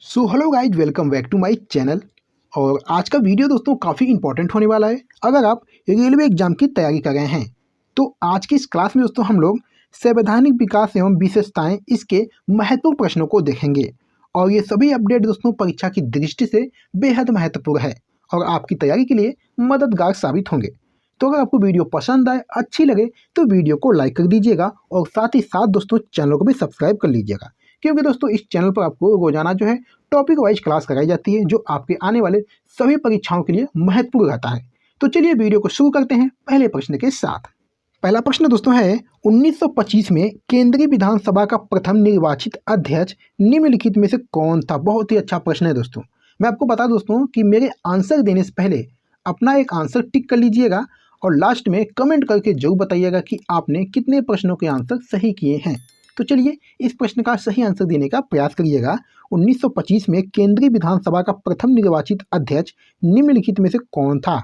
Hello guys, welcome back to my channel. और आज का वीडियो दोस्तों काफ़ी इंपॉर्टेंट होने वाला है। अगर आप रेलवे एग्जाम की तैयारी कर रहे हैं तो आज की इस क्लास में दोस्तों हम लोग संवैधानिक विकास एवं विशेषताएं इसके महत्वपूर्ण प्रश्नों को देखेंगे। और ये सभी अपडेट दोस्तों परीक्षा की दृष्टि से बेहद महत्वपूर्ण है और आपकी तैयारी के लिए मददगार साबित होंगे। तो अगर आपको वीडियो पसंद आए, अच्छी लगे तो वीडियो को लाइक कर दीजिएगा और साथ ही साथ दोस्तों चैनल को भी सब्सक्राइब कर लीजिएगा, क्योंकि दोस्तों इस चैनल पर आपको रोजाना जो है टॉपिक वाइज क्लास कराई जाती है जो आपके आने वाले सभी परीक्षाओं के लिए महत्वपूर्ण रहता है। तो चलिए वीडियो को शुरू करते हैं पहले प्रश्न के साथ। पहला प्रश्न दोस्तों है 1925 में केंद्रीय विधानसभा का प्रथम निर्वाचित अध्यक्ष निम्नलिखित में से कौन था। बहुत ही अच्छा प्रश्न है दोस्तों। मैं आपको बता दोस्तों कि मेरे आंसर देने से पहले अपना एक आंसर टिक कर लीजिएगा और लास्ट में कमेंट करके जरूर बताइएगा कि आपने कितने प्रश्नों के आंसर सही किए हैं। तो चलिए इस प्रश्न का सही आंसर देने का प्रयास करिएगा। 1925 में केंद्रीय विधानसभा का प्रथम निर्वाचित अध्यक्ष निम्नलिखित में से कौन था।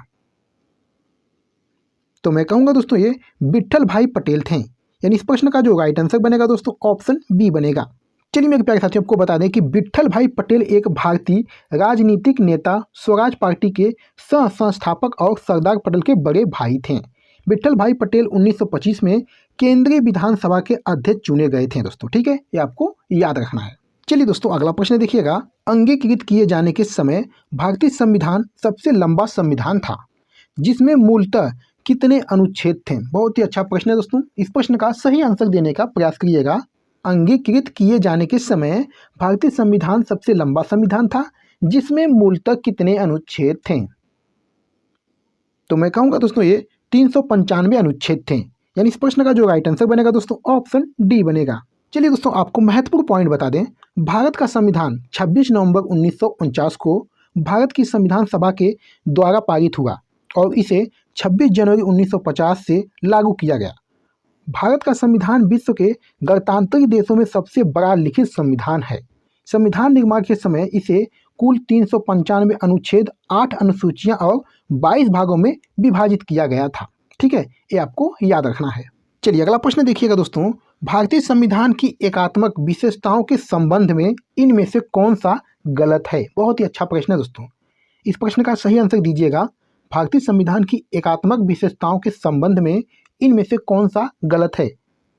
तो मैं कहूँगा दोस्तों ये विट्ठल भाई पटेल थे। यानी इस प्रश्न का जो राइट आंसर बनेगा दोस्तों ऑप्शन बी बनेगा। चलिए मेरे प्यारे साथियों आपको बता दें कि विट्ठल भाई पटेल एक भारतीय राजनीतिक नेता, स्वराज पार्टी के सह संस्थापक और सरदार पटेल के बड़े भाई थे। विट्ठल भाई पटेल 1925 में केंद्रीय विधानसभा के अध्यक्ष चुने गए थे दोस्तों। ठीक है, ये आपको याद रखना है। चलिए दोस्तों अगला प्रश्न देखिएगा। अंगीकृत किए जाने के समय भारतीय संविधान सबसे लंबा संविधान था जिसमें मूलतः कितने अनुच्छेद थे। बहुत ही अच्छा प्रश्न है दोस्तों। इस प्रश्न का सही आंसर देने का प्रयास करिएगा। अंगीकृत किए जाने के समय भारतीय संविधान सबसे लंबा संविधान था जिसमें मूलतः कितने अनुच्छेद थे। तो मैं कहूँगा दोस्तों ये 395 अनुच्छेद थे। यानी इस प्रश्न का जो राइट आंसर बनेगा दोस्तों ऑप्शन डी बनेगा। चलिए दोस्तों आपको महत्वपूर्ण पॉइंट बता दें। भारत का संविधान 26 नवंबर 1949 को भारत की संविधान सभा के द्वारा पारित हुआ और इसे 26 जनवरी 1950 से लागू किया गया। भारत का संविधान विश्व के गणतांत्रिक देशों में सबसे बड़ा लिखित संविधान है। संविधान निर्माण के समय इसे कुल 395 अनुच्छेद, 8 अनुसूचियां और 22 भागों में विभाजित किया गया था। ठीक है, ये आपको याद रखना है। चलिए अगला प्रश्न देखिएगा दोस्तों। भारतीय संविधान की एकात्मक विशेषताओं के संबंध में इनमें से कौन सा गलत है। बहुत ही अच्छा प्रश्न है दोस्तों। इस प्रश्न का सही आंसर दीजिएगा। भारतीय संविधान की एकात्मक विशेषताओं के संबंध में इनमें से कौन सा गलत है।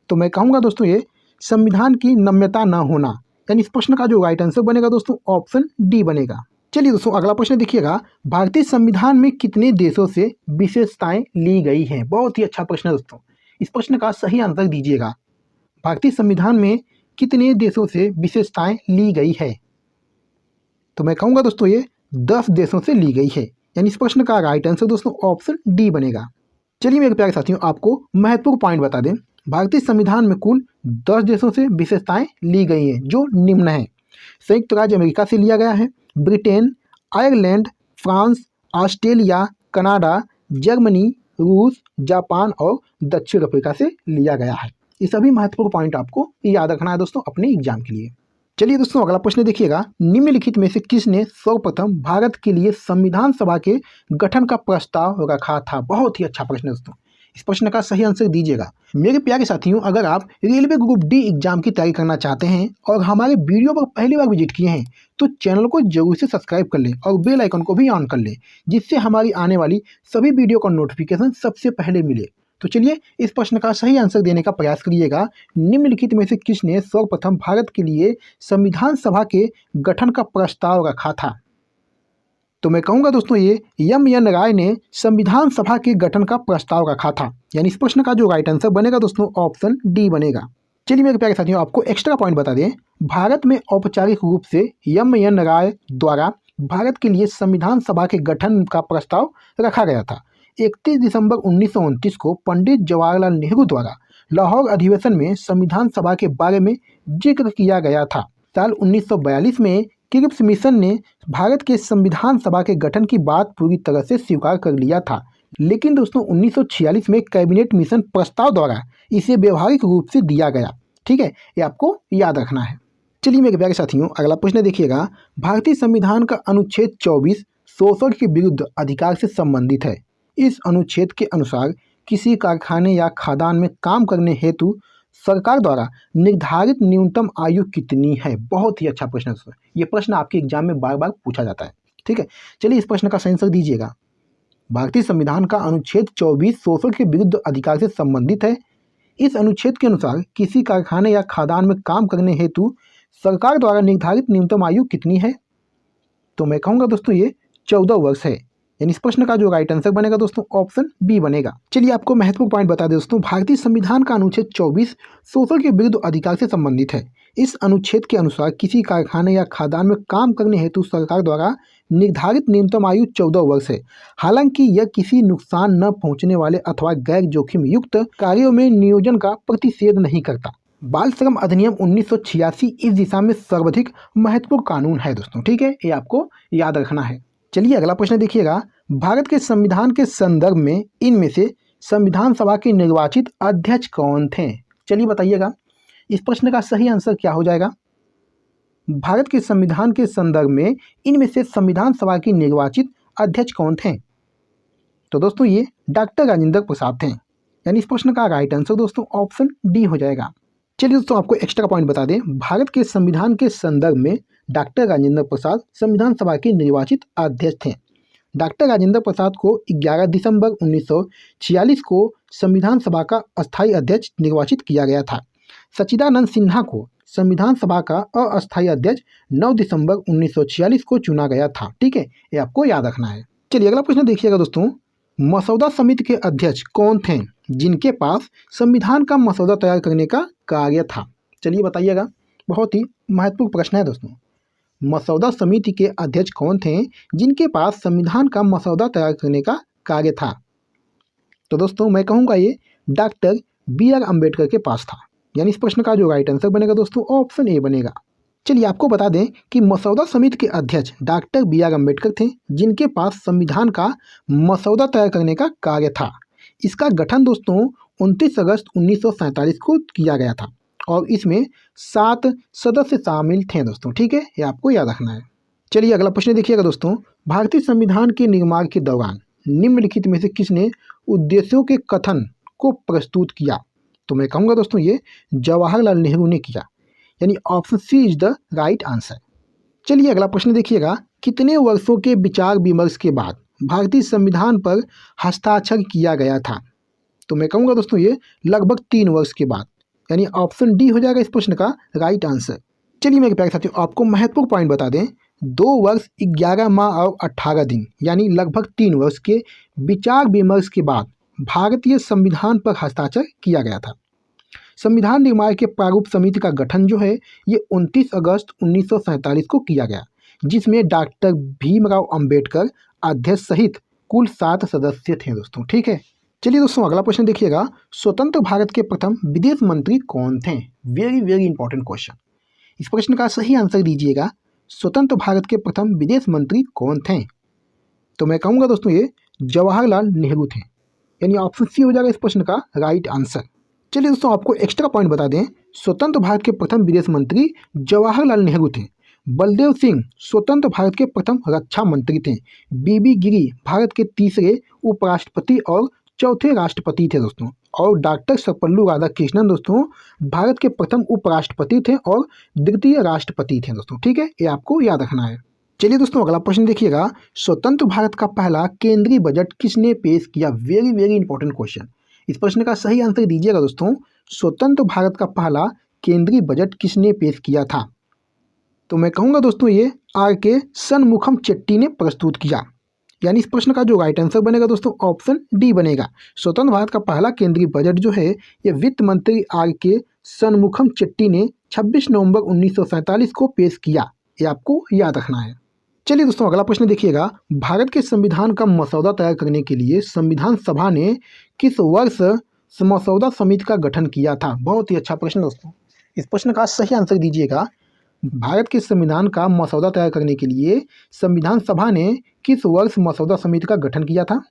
तो मैं कहूँगा दोस्तों ये संविधान की नम्यता न होना। यानी इस प्रश्न का जो राइट आंसर बनेगा दोस्तों ऑप्शन डी बनेगा। चलिए दोस्तों अगला प्रश्न देखिएगा। भारतीय संविधान में कितने देशों से विशेषताएं ली गई हैं। बहुत ही अच्छा प्रश्न है दोस्तों। इस प्रश्न का सही आंसर दीजिएगा। भारतीय संविधान में कितने देशों से विशेषताएं ली गई है। तो मैं कहूँगा दोस्तों ये 10 देशों से ली गई है। यानी इस प्रश्न का राइट आंसर दोस्तों ऑप्शन डी बनेगा। चलिए मेरे प्यारे साथियों आपको महत्वपूर्ण पॉइंट बता दें। भारतीय संविधान में कुल 10 देशों से विशेषताएं ली गई हैं जो निम्न हैं। संयुक्त राज्य अमेरिका से लिया गया है, Britain, Ireland, France, Australia, Canada, Germany, रूस, जापान और दक्षिण अफ्रीका से लिया गया है। ये सभी महत्वपूर्ण पॉइंट आपको याद रखना है दोस्तों अपने एग्जाम के लिए। चलिए दोस्तों अगला प्रश्न देखिएगा। निम्नलिखित में से किसने सर्वप्रथम भारत के लिए संविधान सभा के गठन का प्रस्ताव रखा था। बहुत ही अच्छा प्रश्न है दोस्तों। इस प्रश्न का सही आंसर दीजिएगा। मेरे प्यारे साथियों अगर आप रेलवे ग्रुप डी एग्जाम की तैयारी करना चाहते हैं और हमारे वीडियो पर पहली बार विजिट किए हैं तो चैनल को जरूर से सब्सक्राइब कर लें और बेल आइकन को भी ऑन कर लें, जिससे हमारी आने वाली सभी वीडियो का नोटिफिकेशन सबसे पहले मिले। तो चलिए इस प्रश्न का सही आंसर देने का प्रयास करिएगा। निम्नलिखित में से किसने सर्वप्रथम भारत के लिए संविधान सभा के गठन का प्रस्ताव रखा था। तो मैं कहूँगा दोस्तों ये एम.एन. राय ने संविधान सभा के गठन का प्रस्ताव रखा था। यानी इस प्रश्न का जो राइट आंसर बनेगा दोस्तों ऑप्शन डी बनेगा। चलिए मेरे प्यारे साथियों आपको एक्स्ट्रा पॉइंट बता दें। भारत में औपचारिक रूप से एम.एन. राय द्वारा भारत के लिए संविधान सभा के गठन का प्रस्ताव रखा गया था। 31 दिसंबर 1929 को पंडित जवाहरलाल नेहरू द्वारा लाहौर अधिवेशन में संविधान सभा के बारे में जिक्र किया गया था। साल 1942 में क्रिप्स मिशन ने भारत के संविधान सभा के गठन की बात पूरी तरह से स्वीकार कर लिया था, लेकिन दोस्तों 1946 में कैबिनेट मिशन प्रस्ताव द्वारा इसे व्यवहारिक रूप से दिया गया। ठीक है, ये आपको याद रखना है। चलिए मेरे प्यारे साथियों अगला प्रश्न देखिएगा। भारतीय संविधान का अनुच्छेद 24 शोषण के विरुद्ध अधिकार से संबंधित है। इस अनुच्छेद के अनुसार किसी कारखाने या खदान में काम करने हेतु सरकार द्वारा निर्धारित न्यूनतम आयु कितनी है? बहुत ही अच्छा प्रश्न है। ये प्रश्न आपके एग्जाम में बार बार पूछा जाता है। ठीक है, चलिए इस प्रश्न का सही आंसर दीजिएगा। भारतीय संविधान का अनुच्छेद 24 शोषण के विरुद्ध अधिकार से संबंधित है। इस अनुच्छेद के अनुसार किसी कारखाने या खदान में काम करने हेतु सरकार द्वारा निर्धारित न्यूनतम आयु कितनी है? तो मैं कहूँगा दोस्तों ये 14 वर्ष है। यानी इस प्रश्न का जो राइट आंसर बनेगा दोस्तों ऑप्शन बी बनेगा। चलिए आपको महत्वपूर्ण पॉइंट बता दें दोस्तों, भारतीय संविधान का अनुच्छेद 24 शोषण के विरुद्ध अधिकार से संबंधित है। इस अनुच्छेद के अनुसार किसी कारखाने या खदान में काम करने हेतु सरकार द्वारा निर्धारित न्यूनतम आयु 14 वर्ष है। हालांकि यह किसी नुकसान न पहुंचने वाले अथवा गैर जोखिम युक्त कार्यों में नियोजन का प्रतिषेध नहीं करता। बाल श्रम अधिनियम 1986 इस दिशा में सर्वाधिक महत्वपूर्ण कानून है दोस्तों। ठीक है, ये आपको याद रखना है। चलिए अगला प्रश्न देखिएगा, भारत के संविधान के संदर्भ में इनमें से संविधान सभा के निर्वाचित अध्यक्ष कौन थे? चलिए बताइएगा, इस प्रश्न का सही आंसर क्या हो जाएगा? भारत के संविधान के संदर्भ में इनमें से संविधान सभा के निर्वाचित अध्यक्ष कौन थे? तो दोस्तों ये डॉक्टर राजेंद्र प्रसाद थे। यानी इस प्रश्न का राइट आंसर दोस्तों ऑप्शन डी हो जाएगा। चलिए दोस्तों आपको एक्स्ट्रा पॉइंट बता दें, भारत के संविधान के संदर्भ में डॉक्टर राजेंद्र प्रसाद संविधान सभा के निर्वाचित अध्यक्ष थे। डॉक्टर राजेंद्र प्रसाद को 11 दिसंबर 1946 को संविधान सभा का अस्थायी अध्यक्ष निर्वाचित किया गया था। सच्चिदानंद सिन्हा को संविधान सभा का अस्थायी अध्यक्ष 9 दिसंबर 1946 को चुना गया था। ठीक है, ये आपको याद रखना है। चलिए अगला प्रश्न देखिएगा दोस्तों, मसौदा समिति के अध्यक्ष कौन थे जिनके पास संविधान का मसौदा तैयार करने का कार्य था? चलिए बताइएगा, बहुत ही महत्वपूर्ण प्रश्न है दोस्तों। मसौदा समिति के अध्यक्ष कौन थे जिनके पास संविधान का मसौदा तैयार करने का कार्य था? तो दोस्तों मैं कहूँगा ये डॉक्टर BR अम्बेडकर के पास था। यानी इस प्रश्न का जो राइट आंसर बनेगा दोस्तों ऑप्शन ए बनेगा। चलिए आपको बता दें कि मसौदा समिति के अध्यक्ष डॉक्टर BR अम्बेडकर थे जिनके पास संविधान का मसौदा तैयार करने का कार्य था। इसका गठन दोस्तों 29 अगस्त 1947 को किया गया था और इसमें 7 सदस्य शामिल थे दोस्तों। ठीक है, ये आपको याद रखना है। चलिए अगला प्रश्न देखिएगा दोस्तों, भारतीय संविधान के निर्माण के दौरान निम्नलिखित में से किसने उद्देश्यों के कथन को प्रस्तुत किया? तो मैं कहूँगा दोस्तों ये जवाहरलाल नेहरू ने किया। यानी option C is the right answer. चलिए अगला प्रश्न देखिएगा, कितने वर्षों के विचार विमर्श के बाद भारतीय संविधान पर हस्ताक्षर किया गया था? तो मैं कहूँगा दोस्तों ये लगभग 3 वर्ष के बाद। यानी ऑप्शन डी हो जाएगा इस प्रश्न का राइट आंसर। चलिए मेरे प्यारे साथियों आपको महत्वपूर्ण पॉइंट बता दें, 2 वर्ष 11 माह और 18 दिन यानी लगभग 3 वर्ष के विचार विमर्श के बाद भारतीय संविधान पर हस्ताक्षर किया गया था। संविधान निर्माण के प्रारूप समिति का गठन जो है ये 29 अगस्त 1947 को किया गया, जिसमें डॉक्टर भीमराव अंबेडकर अध्यक्ष सहित कुल 7 सदस्य थे दोस्तों। ठीक है, चलिए दोस्तों अगला प्रश्न देखिएगा, स्वतंत्र भारत के प्रथम विदेश मंत्री कौन थे? Very very important question. इस प्रश्न का सही आंसर दीजिएगा, स्वतंत्र भारत के प्रथम विदेश मंत्री कौन थे? तो मैं कहूँगा दोस्तों ये जवाहरलाल नेहरू थे। यानी ऑप्शन सी हो जाएगा इस प्रश्न का राइट आंसर। चलिए दोस्तों आपको एक्स्ट्रा पॉइंट बता दें, स्वतंत्र भारत के प्रथम विदेश मंत्री जवाहरलाल नेहरू थे। बलदेव सिंह स्वतंत्र भारत के प्रथम रक्षा मंत्री थे। BB गिरी भारत के तीसरे उपराष्ट्रपति और चौथे राष्ट्रपति थे दोस्तों। और डॉक्टर सर्वपल्ली राधाकृष्णन दोस्तों भारत के प्रथम उपराष्ट्रपति थे और द्वितीय राष्ट्रपति थे दोस्तों। ठीक है, ये आपको याद रखना है। चलिए दोस्तों अगला प्रश्न देखिएगा, स्वतंत्र भारत का पहला केंद्रीय बजट किसने पेश किया? Very very important question. इस प्रश्न का सही आंसर दीजिएगा दोस्तों, स्वतंत्र भारत का पहला केंद्रीय बजट किसने पेश किया था? तो मैं कहूँगा दोस्तों ये RK शनमुखम चेट्टी ने प्रस्तुत किया। यानी इस प्रश्न का जो राइट आंसर बनेगा दोस्तों ऑप्शन डी बनेगा। स्वतंत्र भारत का पहला केंद्रीय बजट जो है ये वित्त मंत्री RK शनमुखम चेट्टी ने 26 नवंबर 1947 को पेश किया। ये आपको याद रखना है। चलिए दोस्तों अगला प्रश्न देखिएगा, भारत के संविधान का मसौदा तैयार करने के लिए संविधान सभा ने किस वर्ष मसौदा समिति का गठन किया था? बहुत ही अच्छा प्रश्न दोस्तों। इस प्रश्न का सही आंसर दीजिएगा, भारत के संविधान का मसौदा तैयार करने के लिए संविधान सभा ने किस वर्ष मसौदा समिति का गठन किया था?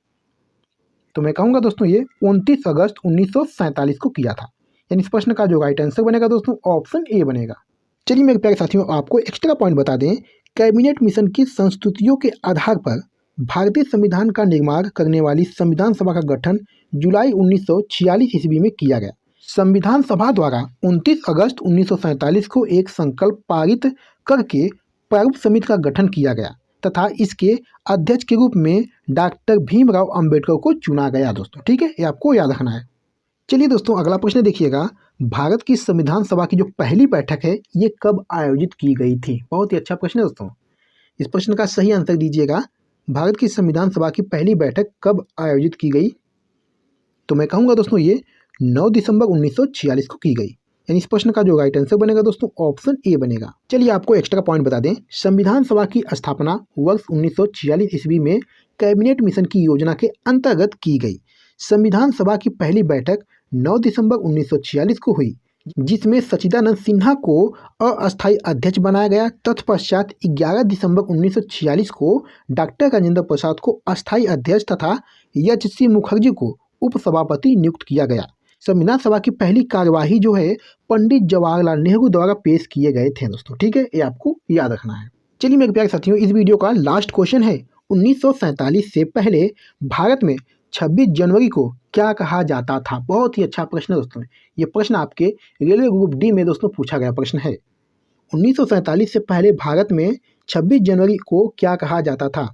तो मैं कहूँगा दोस्तों ये 29 अगस्त 1947 को किया था। यानी इस प्रश्न का जो राइट आंसर बनेगा दोस्तों ऑप्शन ए बनेगा। चलिए मेरे प्यारे साथियों आपको एक्स्ट्रा पॉइंट बता दें, कैबिनेट मिशन की संस्तुतियों के आधार पर भारतीय संविधान का निर्माण करने वाली संविधान सभा का गठन जुलाई 1946 ईस्वी में किया गया। संविधान सभा द्वारा 29 अगस्त 1947 को एक संकल्प पारित करके प्रारूप समिति का गठन किया गया तथा इसके अध्यक्ष के रूप में डॉक्टर भीमराव अंबेडकर को चुना गया दोस्तों। ठीक है, ये आपको याद रखना है। चलिए दोस्तों, अगला प्रश्न देखिएगा, भारत की संविधान सभा की जो पहली बैठक है ये कब आयोजित की गई थी? बहुत ही अच्छा प्रश्न है दोस्तों। इस प्रश्न का सही आंसर दीजिएगा, भारत की संविधान सभा की पहली बैठक कब आयोजित की गई? तो मैं कहूँगा दोस्तों ये 9 दिसंबर 1946 को की गई। यानी इस प्रश्न का जो राइट आंसर बनेगा दोस्तों ऑप्शन ए बनेगा। चलिए आपको एक्स्ट्रा पॉइंट बता दें, संविधान सभा की स्थापना वर्ष 1946 ईस्वी में कैबिनेट मिशन की योजना के अंतर्गत की गई। संविधान सभा की पहली बैठक 9 दिसंबर 1946 को हुई, जिसमें सच्चिदानंद सिन्हा को अस्थायी अध्यक्ष बनाया गया। तत्पश्चात 11 दिसंबर 1946 को डॉक्टर राजेंद्र प्रसाद को अस्थायी अध्यक्ष तथा एच.सी. मुखर्जी को उपसभापति नियुक्त किया गया। संविधान सभा की पहली कार्यवाही जो है पंडित जवाहरलाल नेहरू द्वारा पेश किए गए थे दोस्तों। ठीक है, ये आपको याद रखना है। चलिए मेरे प्यारे साथियों, इस वीडियो का लास्ट क्वेश्चन है, 1947 से पहले भारत में 26 जनवरी को क्या कहा जाता था? बहुत ही अच्छा प्रश्न है दोस्तों। ये प्रश्न आपके रेलवे ग्रुप डी में दोस्तों पूछा गया प्रश्न है। 1947 से पहले भारत में 26 जनवरी को क्या कहा जाता था?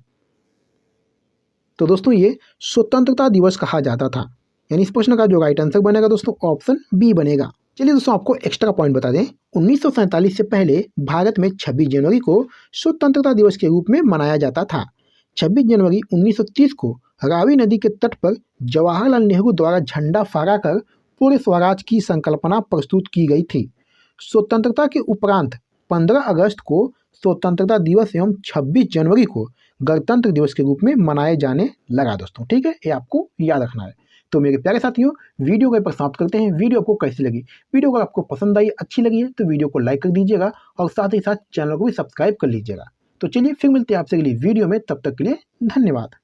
तो दोस्तों ये स्वतंत्रता दिवस कहा जाता था। यानी इस प्रश्न का जो राइट आंसर बनेगा दोस्तों ऑप्शन बी बनेगा। चलिए दोस्तों आपको एक्स्ट्रा पॉइंट बता दें, 1947 से पहले भारत में 26 जनवरी को स्वतंत्रता दिवस के रूप में मनाया जाता था। 26 जनवरी 1930 को रावी नदी के तट पर जवाहरलाल नेहरू द्वारा झंडा फहराकर पूर्ण स्वराज की संकल्पना प्रस्तुत की गई थी। स्वतंत्रता के उपरांत 15 अगस्त को स्वतंत्रता दिवस एवं 26 जनवरी को गणतंत्र दिवस के रूप में मनाए जाने लगा दोस्तों। ठीक है, ये आपको याद रखना है। तो मेरे प्यारे साथियों, वीडियो को समाप्त करते हैं। वीडियो आपको कैसी लगी? वीडियो अगर आपको पसंद आई, अच्छी लगी है तो वीडियो को लाइक कर दीजिएगा और साथ ही साथ चैनल को भी सब्सक्राइब कर लीजिएगा। तो चलिए फिर मिलते हैं आपसे अगली वीडियो में, तब तक के लिए धन्यवाद।